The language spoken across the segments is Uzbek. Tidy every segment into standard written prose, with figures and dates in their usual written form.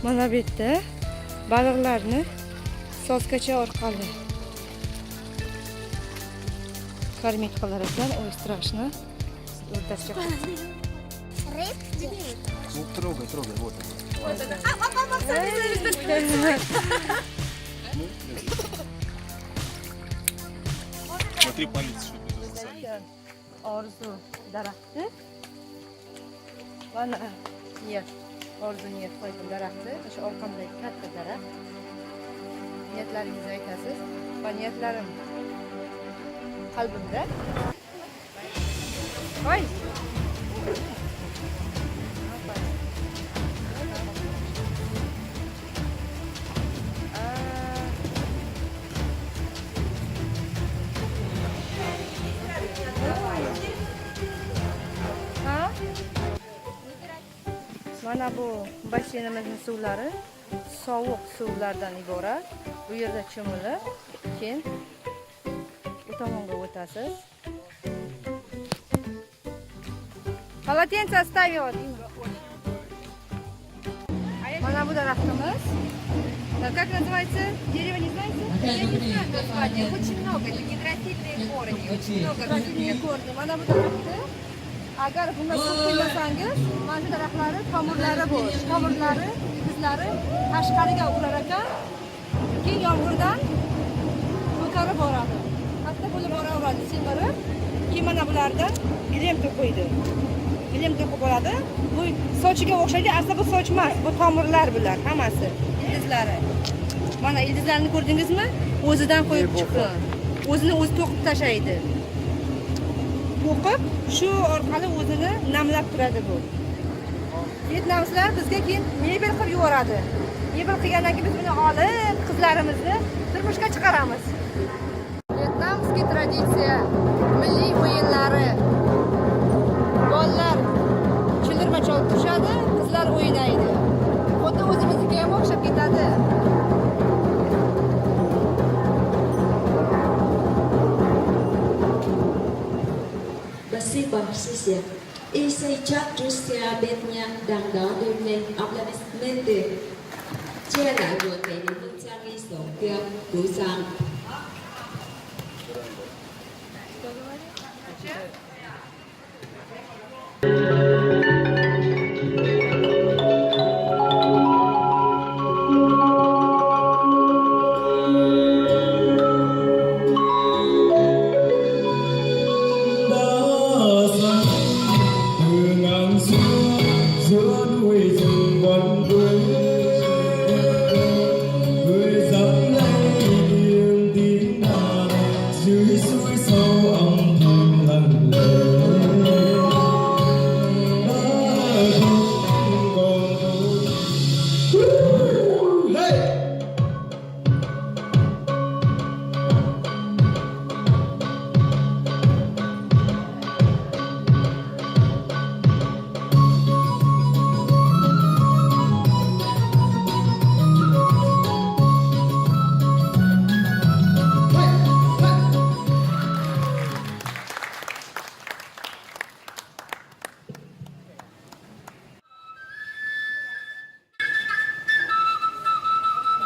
Mana bu yerda baliqlarni soskacha orqali kормить qilar ekan, oystrashni o'rtasiga qo'yib. Ну, трогай, вот. Смотри, палец, чтобы не засосали. Orzu daraxti. Mana niyat. Orzu niyat qo'ydim daraxti. O'sha orqamdagi katta daraxt. Niyatlaringizni aytasiz. Va niyatlarim qalbimda. Voy. Mana bu basseynimizning suvlari sovuq suvlardan iborat. Bu yerda cho'milib, keyin bu tomonga o'tasiz. Полотенце оставил. Mana bu daraxtimiz. Как называется? Дерево не знаете? Я не знаю название. Очень много. Это гидрофильные корни. Очень много гидрофильные корни. Mana bu daraxtni agar bunga suv quymasangiz, mana shu daraxtlari tomirlari bor. Tomirlari, ildizlari tashqariga urar ekan. Keyin yomg'irdan ko'tarib boradi. Hatto bo'lib boraveradi semirib. Keyin mana bulardan gilemka qo'ydi. Gilemka qo'yib bo'ladi. Bu sochiga o'xshaydi, aslida bu soch emas. Bu tomirlar bular hammasi. Ildizlari. Mana ildizlarni ko'rdingizmi? O'zidan qo'yib chiqqan. O'zini o'zi to'qib tashlaydi. To'qib shu orqali o'zini namlab turadi bu. Vyetnamliklar bizga keyin mebel qilib yuboradi. Mebel qilgandan keyin biz buni olib, qizlarimizni turmushga chiqaramiz. Vyetnamskiy traditsiya, milliy o'yinlari. Bolalar childirma chalib turishadi, qizlar o'ynaydi. Xuddi o'zimizga ham o'xshab ketadi. Спасибо, Сися. И сейчас друзья бедня давно дымные аплодисменты. Чья-то вот эти мучания сопя гусам.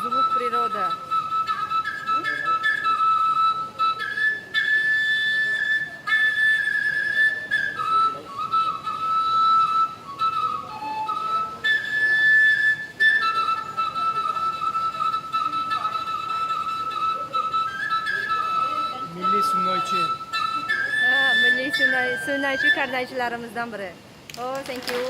Звук природы. Milliy sung'aychi. Milliy so'naychi karnaychilarimizdan biri. Oh, thank you.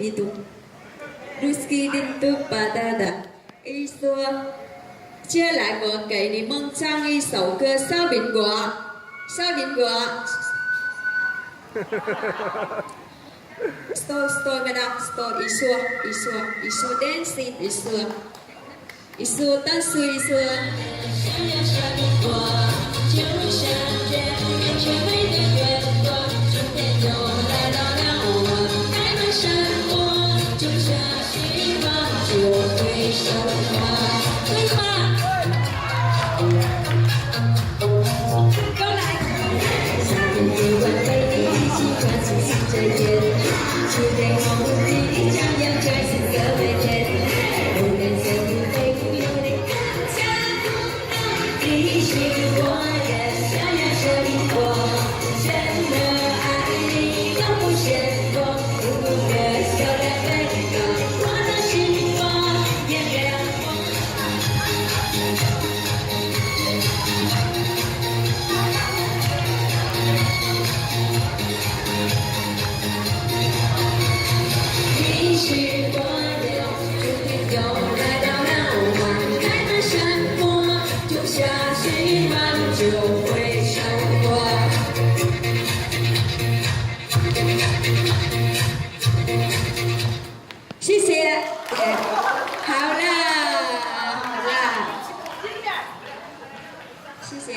виду. Русский дин ту падада. И说接下来我给你们唱一首歌《烧饼果》。烧饼果。Sтой, madam, sтой, и说 dancing， 一说 dance， 一说。想要烧饼果，就像天边却没的月光，春天又来到了我，开满山坡，种下希望就会收获，对吗？过来，下面给我陪你一起欢庆新这天，期待我们的将要开始的每天，无论怎样会有你更加不能提醒我的想要这一刻，真的爱你都不嫌多，不可笑的每个我的心窝，原谅我。你是我的，春天又来到了我，开满山坡，种下希望就会收获。谢谢，好啦，谢谢。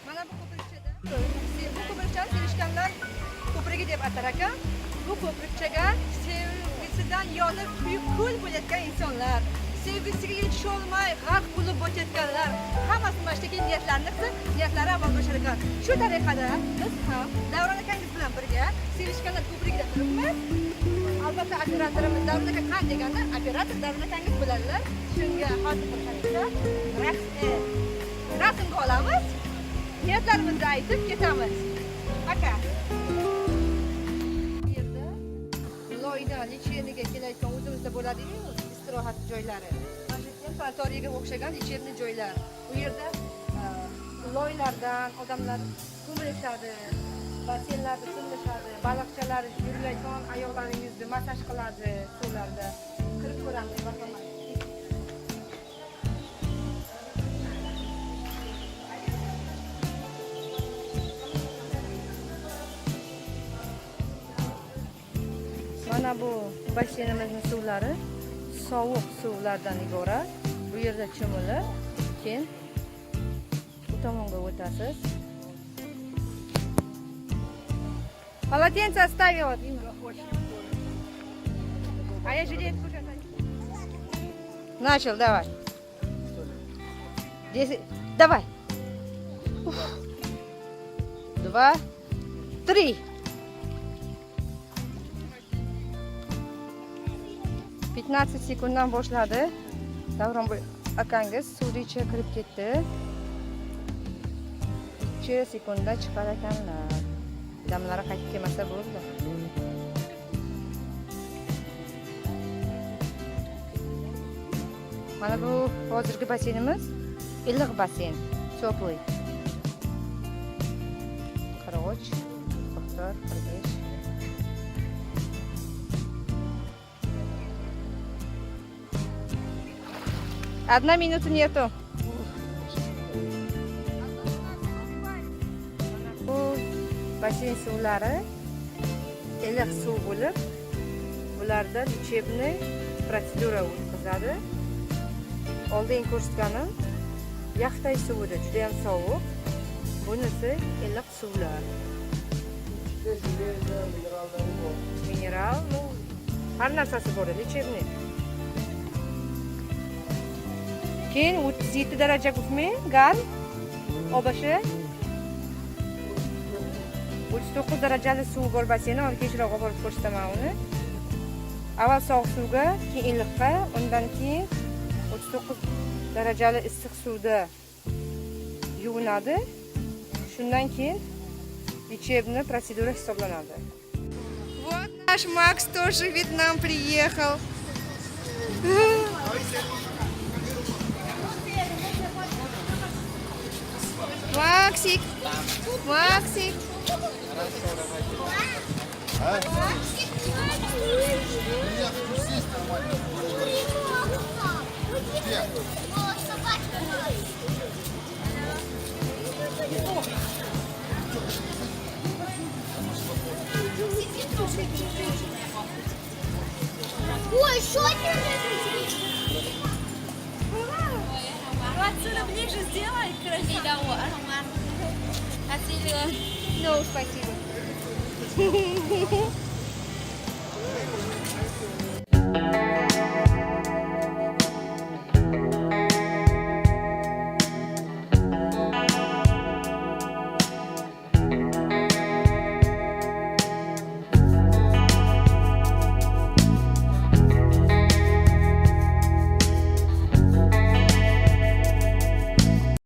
Mana bu ko'prikcha sevishganlar ko'prigi deb atar ekan. Bu ko'prikchaga sevgisidan yonib kuyib ko'l bo'layotgan insonlar, sevgisiga yetisholmay g'arq bo'lib o'tayotganlar, hammasi mana shu niyatlari amalga oshar ekan. Shu tariqada biz ham Davron akangiz bilan birga sevishganlar ko'prigida turibmiz. Albatta operatorimiz Davron aka qan deganda operator Davron akangiz bo'ladilar. Shunga hozir bir qaracha rasmga olamiz. Niyatlarimizni aytib ketamiz. Aka. Bu yerda loydan licheniga kelayotgan o'zimizda bo'ladi-ku, istirohat joylari. Mana shu temperatoriyaga o'xshagan licheni joylar. Bu yerda loylardan odamlar ko'milishadi, basseynlarda cho'milishadi, baliqchalar yurilayotgan oyoqlaringizni massaj qiladi suvlarda. Kirib ko'ramiz, bakamay. Mana bu basseynimizning suvlari sovuq suvlardan iborat. Bu yerda cho'milib, keyin bu tomonga o'tasiz. Полотенце оставила. А я жилет кушать. Начал, давай. 10. Давай. 2, 3. 15 sekunddan boshladi. Davron akangiz suvni ichiga kirib ketdi. 3 sekundda chiqar ekanlar. Damlari qaytib kelmasa bo'ldi. Mana bu hozirgi basseynimiz iliq basseyn, teplый. 43, 44, 45. Одна минута нету. Bu basseyn suvlari iliq suv bo'lib, bularda lichebniy protsedura o'tkazadi. Oldin ko'rsatganim yaxtay suvida juda ham sovuq. Bunisi iliq suvlar. Mineral, har narsasi bor, lichebniy. Keyin 37 daraja kufmi, gal, obashi. 39 darajali suv bor basseyni, uni kechroq olib ko'rsataman uni. Avval sovuq suvga, keyin iliqqa, undan keyin 39 darajali issiq suvda yuvinadi. Shundan keyin лечебная процедура hisoblanadi. Вот наш Макс тоже в Вьетнам приехал. Максик, Максик. Ой, что это? Отсюда ближе сделай, красиво. No, спасибо.